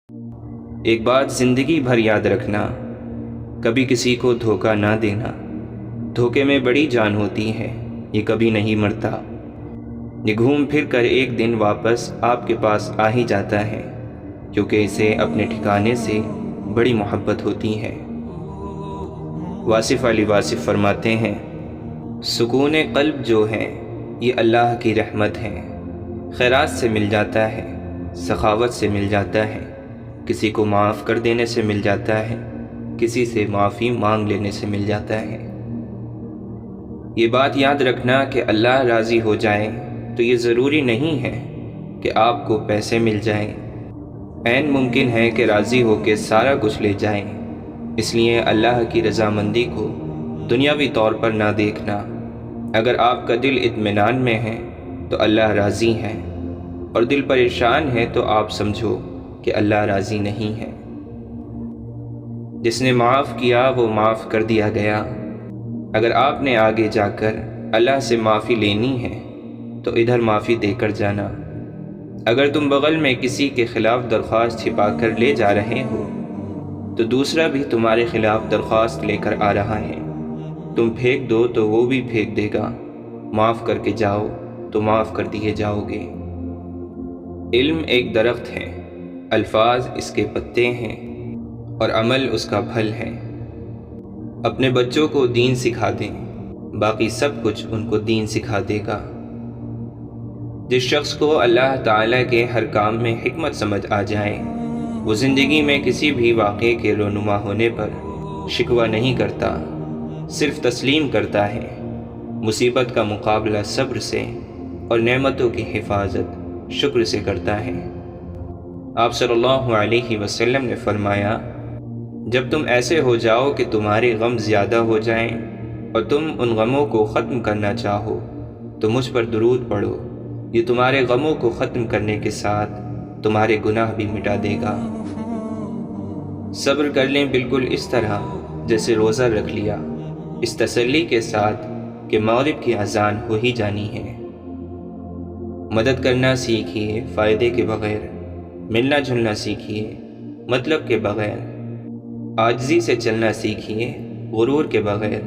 ایک بات زندگی بھر یاد رکھنا، کبھی کسی کو دھوکہ نہ دینا۔ دھوکے میں بڑی جان ہوتی ہے، یہ کبھی نہیں مرتا۔ یہ گھوم پھر کر ایک دن واپس آپ کے پاس آ ہی جاتا ہے، کیونکہ اسے اپنے ٹھکانے سے بڑی محبت ہوتی ہے۔ واصف علی واصف فرماتے ہیں، سکون قلب جو ہے یہ اللہ کی رحمت ہے۔ خیرات سے مل جاتا ہے، سخاوت سے مل جاتا ہے، کسی کو معاف کر دینے سے مل جاتا ہے، کسی سے معافی مانگ لینے سے مل جاتا ہے۔ یہ بات یاد رکھنا کہ اللہ راضی ہو جائے تو یہ ضروری نہیں ہے کہ آپ کو پیسے مل جائیں۔ عین ممکن ہے کہ راضی ہو کے سارا کچھ لے جائیں۔ اس لیے اللہ کی رضامندی کو دنیاوی طور پر نہ دیکھنا۔ اگر آپ کا دل اطمینان میں ہے تو اللہ راضی ہے، اور دل پریشان ہے تو آپ سمجھو کہ اللہ راضی نہیں ہے۔ جس نے معاف کیا وہ معاف کر دیا گیا۔ اگر آپ نے آگے جا کر اللہ سے معافی لینی ہے تو ادھر معافی دے کر جانا۔ اگر تم بغل میں کسی کے خلاف درخواست چھپا کر لے جا رہے ہو تو دوسرا بھی تمہارے خلاف درخواست لے کر آ رہا ہے، تم پھینک دو تو وہ بھی پھینک دے گا۔ معاف کر کے جاؤ تو معاف کر دیے جاؤ گے۔ علم ایک درخت ہے، الفاظ اس کے پتے ہیں اور عمل اس کا پھل ہے۔ اپنے بچوں کو دین سکھا دیں، باقی سب کچھ ان کو دین سکھا دے گا۔ جس شخص کو اللہ تعالیٰ کے ہر کام میں حکمت سمجھ آ جائے، وہ زندگی میں کسی بھی واقعے کے رونما ہونے پر شکوہ نہیں کرتا، صرف تسلیم کرتا ہے۔ مصیبت کا مقابلہ صبر سے اور نعمتوں کی حفاظت شکر سے کرتا ہے۔ آپ صلی اللہ علیہ وسلم نے فرمایا، جب تم ایسے ہو جاؤ کہ تمہارے غم زیادہ ہو جائیں اور تم ان غموں کو ختم کرنا چاہو تو مجھ پر درود پڑھو، یہ تمہارے غموں کو ختم کرنے کے ساتھ تمہارے گناہ بھی مٹا دے گا۔ صبر کر لیں بالکل اس طرح جیسے روزہ رکھ لیا، اس تسلی کے ساتھ کہ مغرب کی اذان ہو ہی جانی ہے۔ مدد کرنا سیکھیے فائدے کے بغیر، ملنا جلنا سیکھیے مطلب کے بغیر، عاجزی سے چلنا سیکھیے غرور کے بغیر،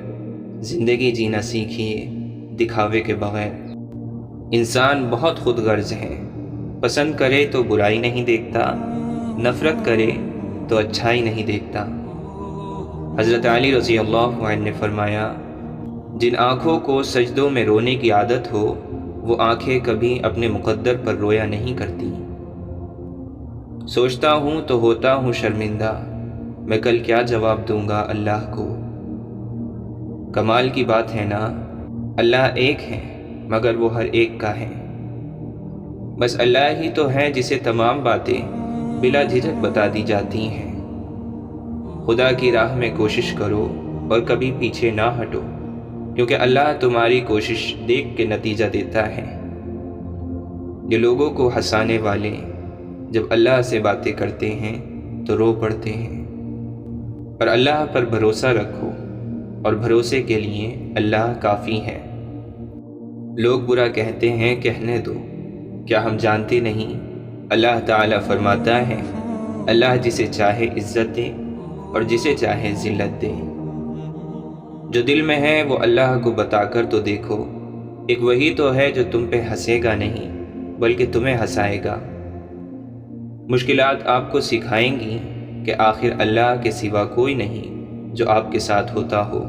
زندگی جینا سیکھیے دکھاوے کے بغیر۔ انسان بہت خود غرض ہے، پسند کرے تو برائی نہیں دیکھتا، نفرت کرے تو اچھائی نہیں دیکھتا۔ حضرت علی رضی اللہ عنہ نے فرمایا، جن آنکھوں کو سجدوں میں رونے کی عادت ہو وہ آنکھیں کبھی اپنے مقدر پر رویا نہیں کرتی۔ سوچتا ہوں تو ہوتا ہوں شرمندہ، میں کل کیا جواب دوں گا اللہ کو۔ کمال کی بات ہے نا، اللہ ایک ہے مگر وہ ہر ایک کا ہے۔ بس اللہ ہی تو ہے جسے تمام باتیں بلا جھجک بتا دی جاتی ہیں۔ خدا کی راہ میں کوشش کرو اور کبھی پیچھے نہ ہٹو، کیونکہ اللہ تمہاری کوشش دیکھ کے نتیجہ دیتا ہے۔ یہ لوگوں کو ہنسانے والے جب اللہ سے باتیں کرتے ہیں تو رو پڑتے ہیں۔ اور اللہ پر بھروسہ رکھو، اور بھروسے کے لیے اللہ کافی ہے۔ لوگ برا کہتے ہیں، کہنے دو، کیا ہم جانتے نہیں؟ اللہ تعالیٰ فرماتا ہے، اللہ جسے چاہے عزت دے اور جسے چاہے ذلت دے۔ جو دل میں ہے وہ اللہ کو بتا کر تو دیکھو، ایک وہی تو ہے جو تم پہ ہنسے گا نہیں بلکہ تمہیں ہنسائے گا۔ مشکلات آپ کو سکھائیں گی کہ آخر اللہ کے سوا کوئی نہیں جو آپ کے ساتھ ہوتا ہو۔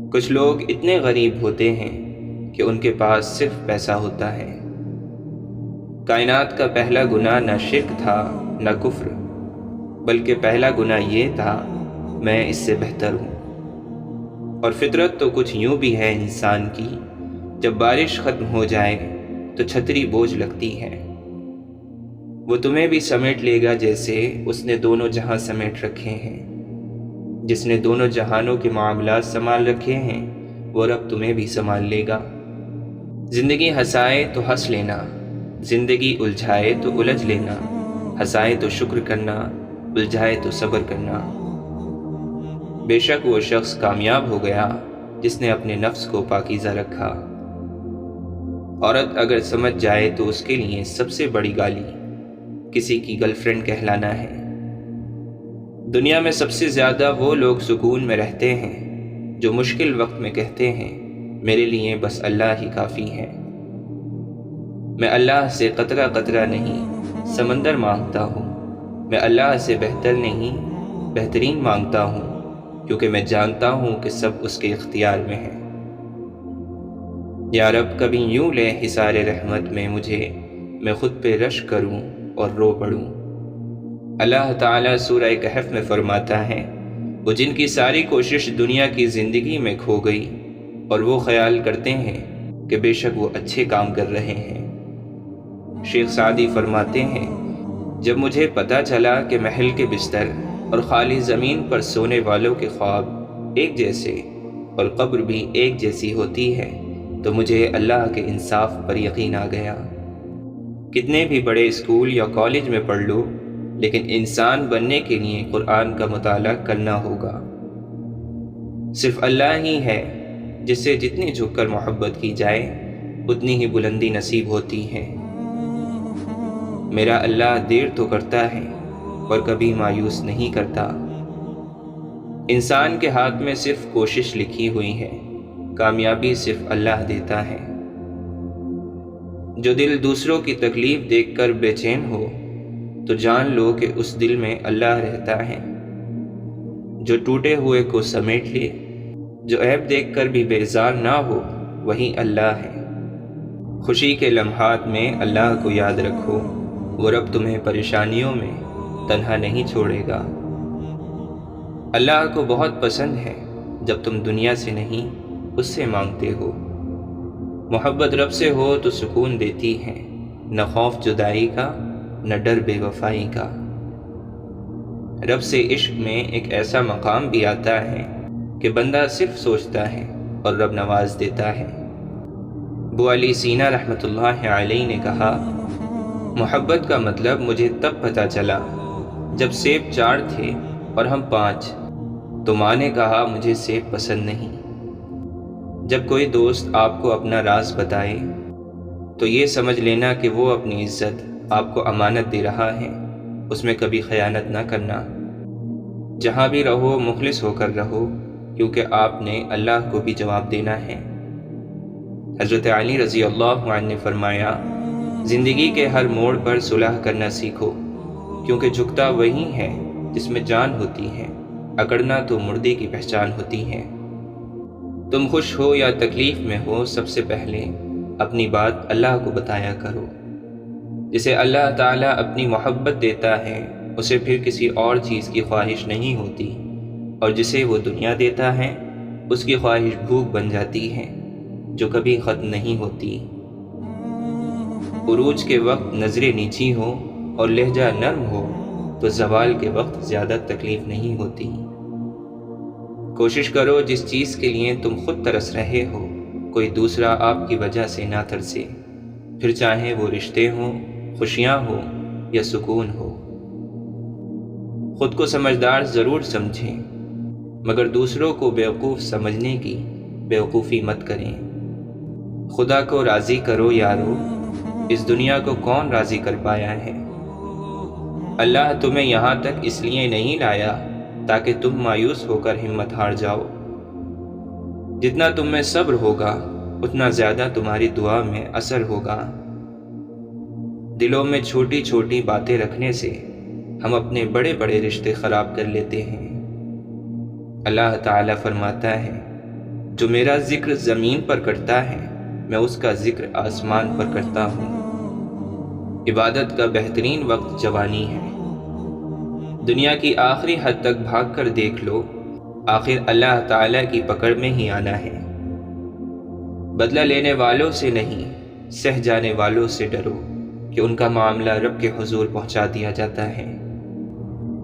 کچھ لوگ اتنے غریب ہوتے ہیں کہ ان کے پاس صرف پیسہ ہوتا ہے۔ کائنات کا پہلا گناہ نہ شرک تھا نہ کفر، بلکہ پہلا گناہ یہ تھا، میں اس سے بہتر ہوں۔ اور فطرت تو کچھ یوں بھی ہے انسان کی، جب بارش ختم ہو جائے تو چھتری بوجھ لگتی ہے۔ وہ تمہیں بھی سمیٹ لے گا جیسے اس نے دونوں جہاں سمیٹ رکھے ہیں۔ جس نے دونوں جہانوں کے معاملات سنبھال رکھے ہیں وہ رب تمہیں بھی سنبھال لے گا۔ زندگی ہنسائے تو ہنس لینا، زندگی الجھائے تو الجھ لینا، ہنسائے تو شکر کرنا، الجھائے تو صبر کرنا۔ بے شک وہ شخص کامیاب ہو گیا جس نے اپنے نفس کو پاکیزہ رکھا۔ عورت اگر سمجھ جائے تو اس کے لیے سب سے بڑی گالی کسی کی گرل فرینڈ کہلانا ہے۔ دنیا میں سب سے زیادہ وہ لوگ سکون میں رہتے ہیں جو مشکل وقت میں کہتے ہیں میرے لیے بس اللہ ہی کافی ہے۔ میں اللہ سے قطرہ قطرہ نہیں سمندر مانگتا ہوں، میں اللہ سے بہتر نہیں بہترین مانگتا ہوں، کیونکہ میں جانتا ہوں کہ سب اس کے اختیار میں ہے۔ یا رب کبھی یوں لے حصار رحمت میں مجھے، میں خود پہ رشک کروں اور رو پڑوں۔ اللہ تعالیٰ سورہ کہف میں فرماتا ہے، وہ جن کی ساری کوشش دنیا کی زندگی میں کھو گئی اور وہ خیال کرتے ہیں کہ بے شک وہ اچھے کام کر رہے ہیں۔ شیخ سعدی فرماتے ہیں، جب مجھے پتہ چلا کہ محل کے بستر اور خالی زمین پر سونے والوں کے خواب ایک جیسے اور قبر بھی ایک جیسی ہوتی ہے تو مجھے اللہ کے انصاف پر یقین آ گیا۔ کتنے بھی بڑے اسکول یا کالج میں پڑھ لو، لیکن انسان بننے کے لیے قرآن کا مطالعہ کرنا ہوگا۔ صرف اللہ ہی ہے جس سے جتنی جھک کر محبت کی جائے اتنی ہی بلندی نصیب ہوتی ہے۔ میرا اللہ دیر تو کرتا ہے اور کبھی مایوس نہیں کرتا۔ انسان کے ہاتھ میں صرف کوشش لکھی ہوئی ہے، کامیابی صرف اللہ دیتا ہے۔ جو دل دوسروں کی تکلیف دیکھ کر بے چین ہو تو جان لو کہ اس دل میں اللہ رہتا ہے۔ جو ٹوٹے ہوئے کو سمیٹ لے، جو عیب دیکھ کر بھی بیزار نہ ہو، وہی اللہ ہے۔ خوشی کے لمحات میں اللہ کو یاد رکھو، وہ رب تمہیں پریشانیوں میں تنہا نہیں چھوڑے گا۔ اللہ کو بہت پسند ہے جب تم دنیا سے نہیں اس سے مانگتے ہو۔ محبت رب سے ہو تو سکون دیتی ہے، نہ خوف جدائی کا نہ ڈر بے وفائی کا۔ رب سے عشق میں ایک ایسا مقام بھی آتا ہے کہ بندہ صرف سوچتا ہے اور رب نواز دیتا ہے۔ ابو علی سینہ رحمۃ اللہ علیہ نے کہا، محبت کا مطلب مجھے تب پتہ چلا جب سیب 4 تھے اور ہم 5، تو ماں نے کہا مجھے سیب پسند نہیں۔ جب کوئی دوست آپ کو اپنا راز بتائے تو یہ سمجھ لینا کہ وہ اپنی عزت آپ کو امانت دے رہا ہے، اس میں کبھی خیانت نہ کرنا۔ جہاں بھی رہو مخلص ہو کر رہو، کیونکہ آپ نے اللہ کو بھی جواب دینا ہے۔ حضرت علی رضی اللہ عنہ نے فرمایا، زندگی کے ہر موڑ پر صلح کرنا سیکھو، کیونکہ جھکتا وہی ہے جس میں جان ہوتی ہے، اکڑنا تو مردے کی پہچان ہوتی ہے۔ تم خوش ہو یا تکلیف میں ہو، سب سے پہلے اپنی بات اللہ کو بتایا کرو۔ جسے اللہ تعالیٰ اپنی محبت دیتا ہے اسے پھر کسی اور چیز کی خواہش نہیں ہوتی، اور جسے وہ دنیا دیتا ہے اس کی خواہش بھوک بن جاتی ہے جو کبھی ختم نہیں ہوتی۔ عروج کے وقت نظریں نیچی ہو اور لہجہ نرم ہو تو زوال کے وقت زیادہ تکلیف نہیں ہوتی۔ کوشش کرو جس چیز کے لیے تم خود ترس رہے ہو کوئی دوسرا آپ کی وجہ سے نہ ترسے، پھر چاہے وہ رشتے ہوں، خوشیاں ہوں یا سکون ہو۔ خود کو سمجھدار ضرور سمجھیں، مگر دوسروں کو بیوقوف سمجھنے کی بیوقوفی مت کریں۔ خدا کو راضی کرو یارو، اس دنیا کو کون راضی کر پایا ہے۔ اللہ تمہیں یہاں تک اس لیے نہیں لایا تاکہ تم مایوس ہو کر ہمت ہار جاؤ۔ جتنا تم میں صبر ہوگا اتنا زیادہ تمہاری دعا میں اثر ہوگا۔ دلوں میں چھوٹی چھوٹی باتیں رکھنے سے ہم اپنے بڑے بڑے رشتے خراب کر لیتے ہیں۔ اللہ تعالیٰ فرماتا ہے، جو میرا ذکر زمین پر کرتا ہے میں اس کا ذکر آسمان پر کرتا ہوں۔ عبادت کا بہترین وقت جوانی ہے۔ دنیا کی آخری حد تک بھاگ کر دیکھ لو، آخر اللہ تعالیٰ کی پکڑ میں ہی آنا ہے۔ بدلہ لینے والوں سے نہیں، سہ جانے والوں سے ڈرو کہ ان کا معاملہ رب کے حضور پہنچا دیا جاتا ہے۔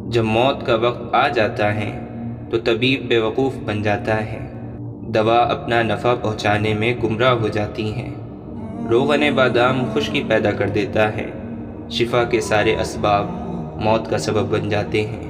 جب موت کا وقت آ جاتا ہے تو طبیب بے وقوف بن جاتا ہے، دوا اپنا نفع پہنچانے میں گمراہ ہو جاتی ہے۔ روغن بادام خشکی پیدا کر دیتا ہے، شفا کے سارے اسباب موت کا سبب بن جاتے ہیں۔